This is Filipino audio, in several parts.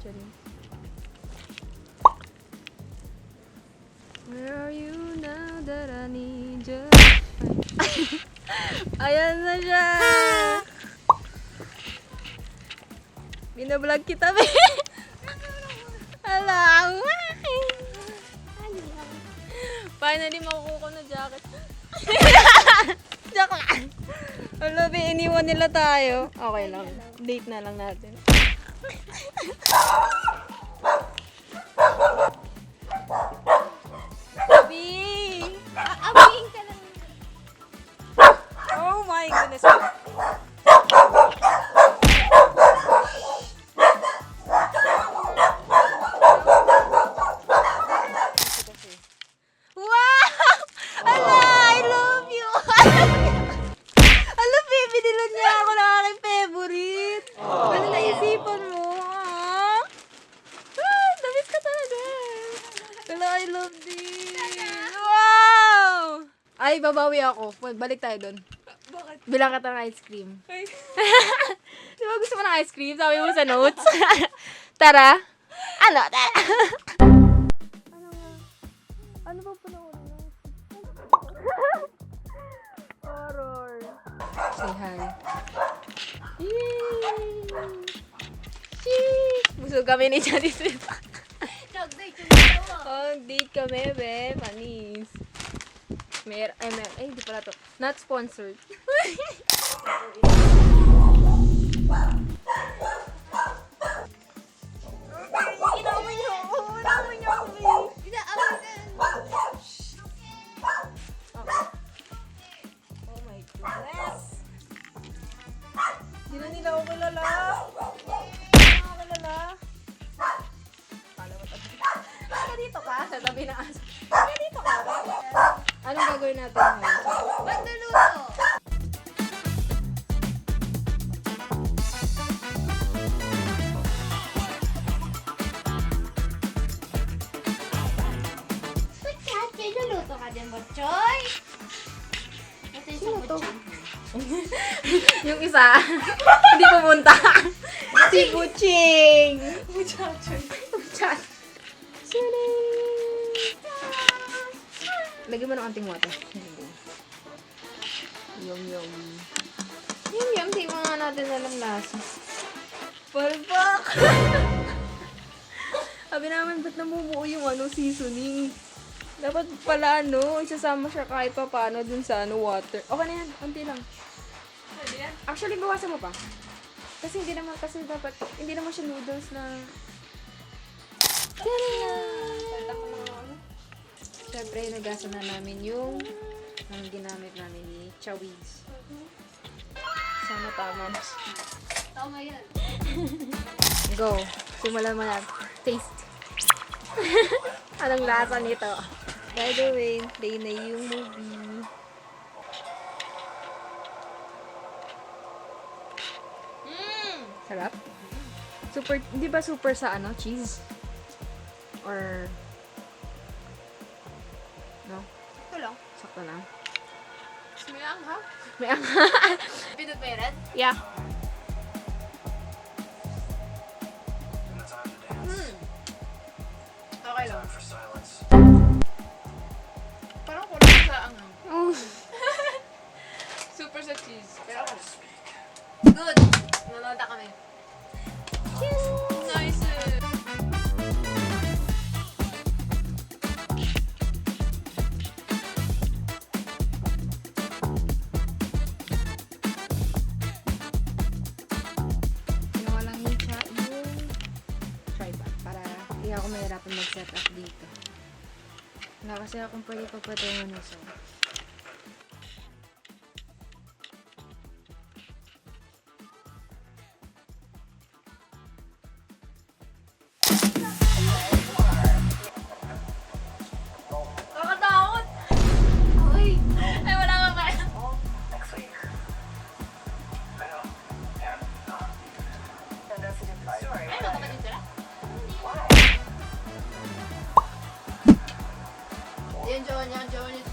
Charing. Where are you now that I need you? Ayan na siya! Binablog kita, be! Hala! Finally, makukuha ko na jacket. Joke lang! Hala, be, iniwan nila tayo. Okay lang. Date na lang natin. Abi! Aabihin ka lang. Oh my goodness. Wow! Ala, I love you! Ala, baby, nilan niya ako ng aking favorite. Ano naisipan mo? Ah? Ah, namiss ka talaga. Ala, I love this. Wow! Ay, babawi ako. Balik tayo doon. Bakit? Bilang ka ng ice cream. Di ba gusto mo ng ice cream? Sabi mo sa notes. Tara. Ano? Tara. Ano ba panahon mo? Horror. Say hi. Yay! Sheesh! Busog kami ni Johnny Swift. Nag-date yung dalawa. Oh, date kami, be. Panis. Ay, hindi pala to. Not sponsored. Inaaway niyo ako. Inaaway niyo ako, be. Inaaway ka. Okay. Oh my goodness. Hindi na nila ako kilala. Hindi na ako kilala. Kala mo tabi. Kaya dito ka, sa tabi ng aso. Kaya dito ka. Anong gagawin natin ngayon? Magluluto. Pagkat, may luluto ka din, Botchoy. Ito yung Sino sa to? Botchoy. Yung isa, hindi pumunta. Si Kuching. Botchoy. Chat. Lagyan mo ng anting water. Yum. Yum. Tingnan nga natin alam lasa. Palpak! Sabi namin, ba't namumuo yung seasoning? Dapat pala isasama siya kahit pa paano dun sa water. Okay na yan, konti lang. Actually, bawasan mo pa. Kasi dapat, hindi naman siya noodles na... Siyempre, nagasan na namin yung ginamit namin ni Chawiz. Sana tama. Tama yan. Go. Simulan mo na. Taste. Anong lasa nito? By the way, play na yung movie. Sarap? Super, di ba super sa cheese? Or... No? Ito lang. Sakto lang. May anghang. May ang... Peanut butter. Yeah. Okay lang. Parang kulang sa anghang. Oh. Super sa cheese. Pero okay. Good. Nanonood kami. Nice. Ginawa lang ni Cha yung tripod para hindi ako mahirapan mag-set up dito. Wala kasi akong pwede papatungan na so. Kakatakot. Uy. Ay, wala ka ba? Ay, baka ba dito lang? Yan, Joan. Yan, Joan. Yung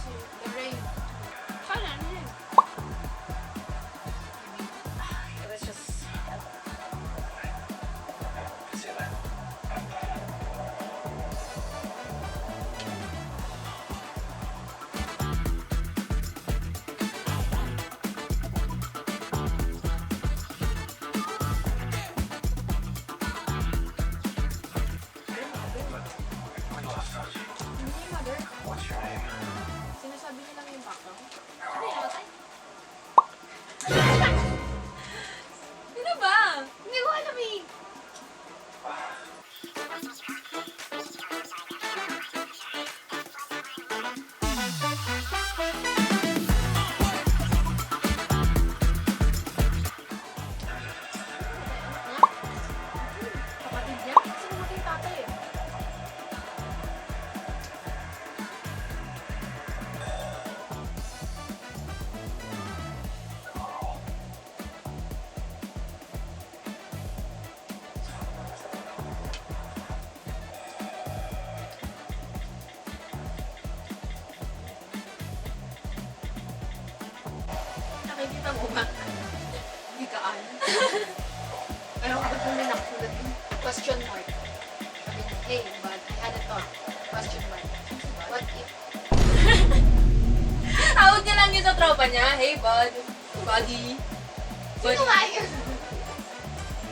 Nakita mo ba? Hindi ka an. Pero kapag kung may nakulat yung question mark, sabi niya, hey, but I had a thought. Question mark. What if? Tawag niya lang yun sa tropa niya. Hey, bud. Buddy. Sino nga yun?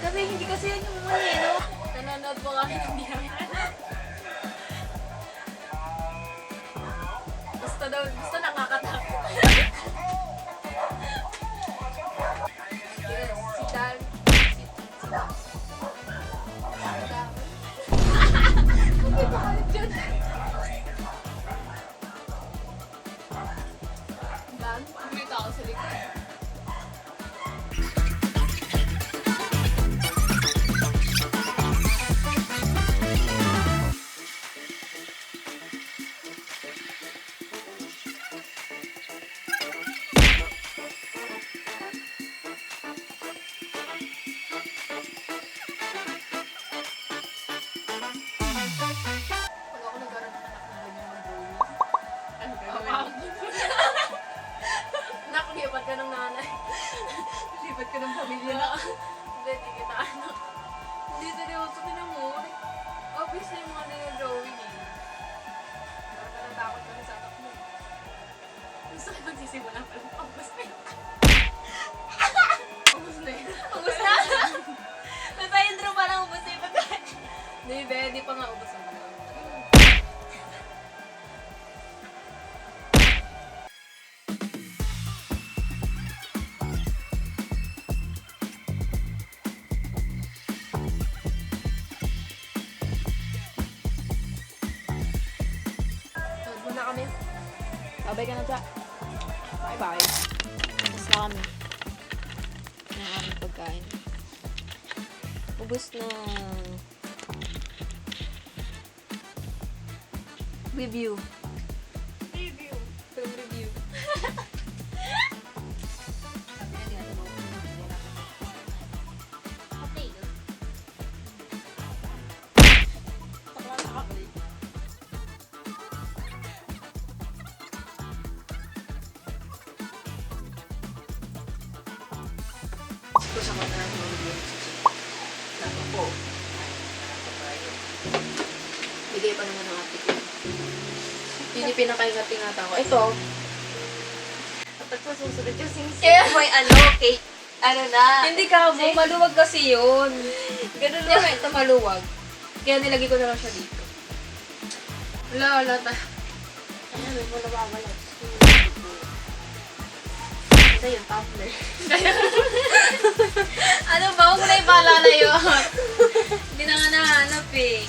Kasi hindi kasi yan yung mali, no? Nanonood mo kami ng biyaya. Basta nakakatakot. Yes, si Dan. Ano ba dyan? Dan, may tao sa likod. Pag ako nagkaroon ng anak na ganyan ng drawing, ano gagawin? Anak, lipat ka ng nanay. Lipat ka ng pamilya na. Hindi, di kita anak. Hindi, seryoso ka na mo. Obvious na yung mga nag-drawing eh. Parang natakot ka na sa anak mo. Gusto ko magsisimula pa lang. Obvious na yun. Obvious na yun. Ubus na! May pa-intro pa lang ubus na yung pagkain. Hindi, be, di pa nga ubos ang mga. Tawad mo na kami. Babay ka na dyan. Bye-bye. Ubus na kami. Ng aming pagkain. Ubus na. Review. Review. Film review. Potato. Gusto sa mga review. Tama po. Bigay pa naman ng ate ko. Yun yung pinaka-ingati-ingata ko. Ito. Kapag masusunod yung sing-sing Kaya- mo, cake. Ano na? Hindi ka mo, maluwag kasi yun. Ganun lang. Ito maluwag. Kaya nilagay ko na lang siya dito. Wala ta. Ano mo nawawala? Ito yung tumbler. Ano ba? Huwag mo na ipaalala yun. Hindi na nga nahanap eh.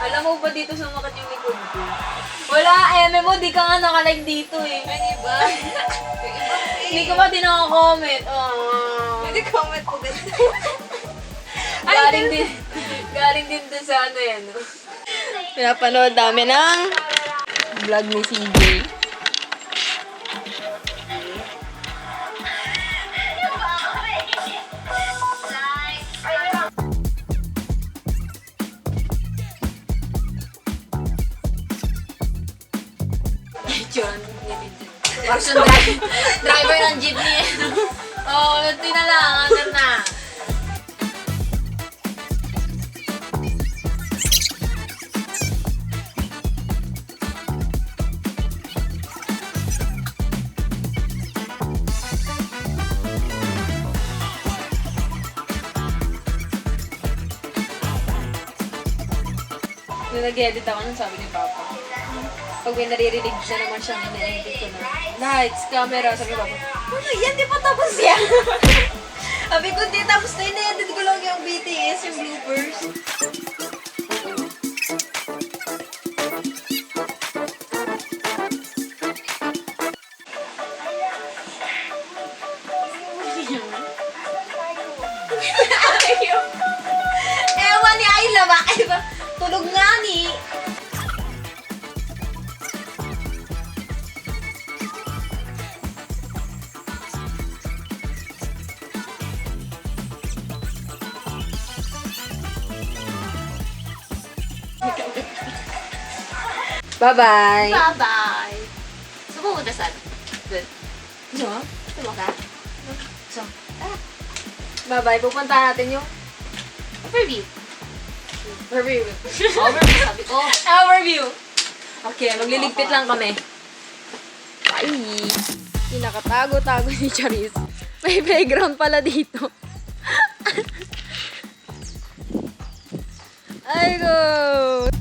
Alam mo ba dito sumakat yung likod ko? Wala, mo, di ka nga nakalike dito eh. Ang iba. Hindi ko pa din naka-comment. Oh. Hindi comment ko ganun. Galing din dun sa ano yan. No? Pinapanood namin ng vlog ni CJ. Person driver ng jeepney. Oh, ito na lang. Hanggang na. Nung nag-edit ako, nung sabi ni Papa, pag may naririnig na naman siyang ina-edit ko na, lights, camera, sabi ko, ano yan, di pa tapos yan? Sabi ko, di tapos na ina-edit ko lang yung BTS, yung bloopers. Ewan ni Ayla, bakit ba? Tulog nga ni. Bye-bye. Bye-bye. So, pupunta saan? din. So, tuwa ka? So, Bye-bye. Pupunta natin yung overview. overview. Overview sabi ko. Overview. Okay, magliligpit lang kami. Ay, pinakatago-tago ni Charis. May playground pala dito. Ay, go!